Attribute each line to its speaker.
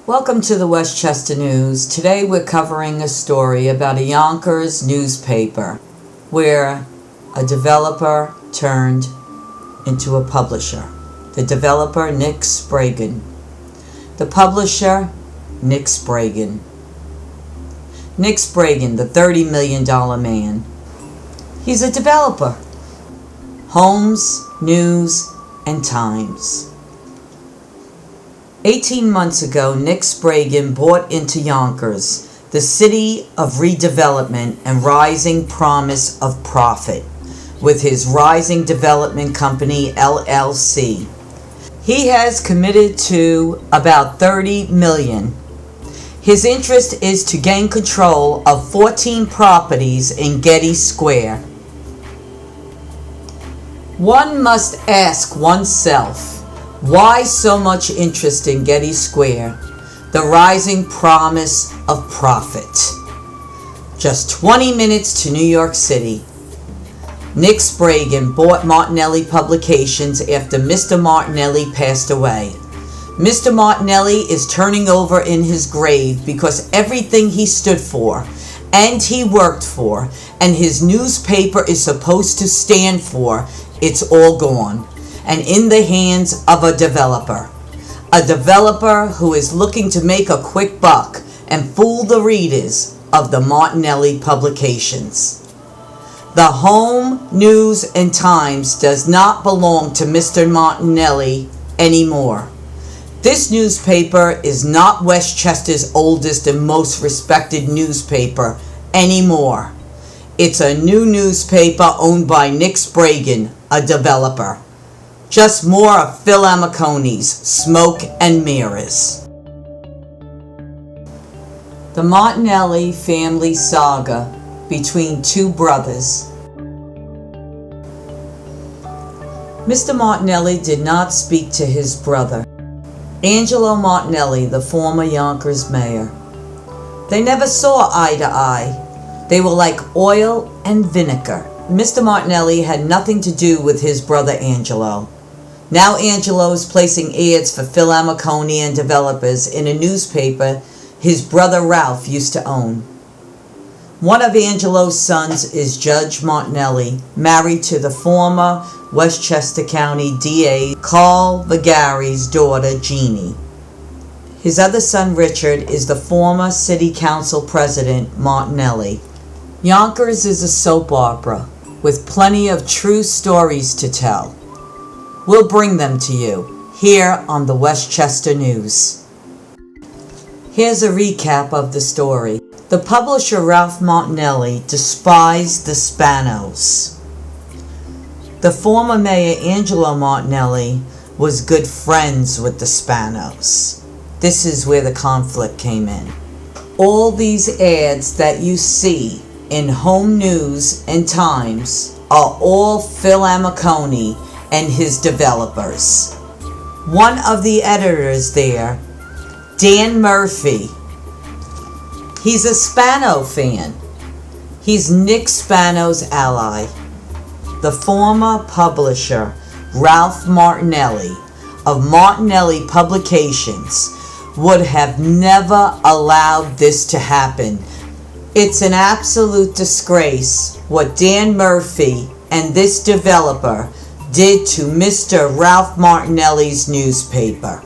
Speaker 1: Welcome to the Westchester News. Today we're covering a story about a Yonkers newspaper where a developer turned into a publisher. The developer, Nick Spragan. The publisher, Nick Spragan. Nick Spragan, the $30 million man. He's a developer. Homes, News, and Times. 18 months ago, Nick Spragan bought into Yonkers, the city of redevelopment and rising promise of profit, with his Rising Development Company, LLC. He has committed to about $30 million. His interest is to gain control of 14 properties in Getty Square. One must ask oneself, why so much interest in Getty Square, the rising promise of profit? Just 20 minutes to New York City. Nick Spragan bought Martinelli Publications after Mr. Martinelli passed away. Mr. Martinelli is turning over in his grave because everything he stood for and he worked for and his newspaper is supposed to stand for, it's all gone and in the hands of a developer. A developer who is looking to make a quick buck and fool the readers of the Martinelli Publications. The Home, News, and Times does not belong to Mr. Martinelli anymore. This newspaper is not Westchester's oldest and most respected newspaper anymore. It's a new newspaper owned by Nick Spragan, a developer. Just more of Phil Amiconi's smoke and mirrors. The Martinelli family saga between two brothers. Mr. Martinelli did not speak to his brother, Angelo Martinelli, the former Yonkers mayor. They never saw eye to eye. They were like oil and vinegar. Mr. Martinelli had nothing to do with his brother Angelo. Now Angelo is placing ads for Phil Amiconi and developers in a newspaper his brother Ralph used to own. One of Angelo's sons is Judge Martinelli, married to the former Westchester County DA Carl Vagari's daughter Jeannie. His other son Richard is the former City Council President Martinelli. Yonkers is a soap opera with plenty of true stories to tell. We'll bring them to you here on the Westchester News. Here's a recap of the story. The publisher Ralph Martinelli despised the Spanos. The former mayor Angelo Martinelli was good friends with the Spanos. This is where the conflict came in. All these ads that you see in Home, News, and Times are all Phil Amiconi and his developers. One of the editors there, Dan Murphy, he's a Spano fan. He's Nick Spano's ally. The former publisher, Ralph Martinelli, of Martinelli Publications, would have never allowed this to happen. It's an absolute disgrace what Dan Murphy and this developer did to Mr. Ralph Martinelli's newspaper.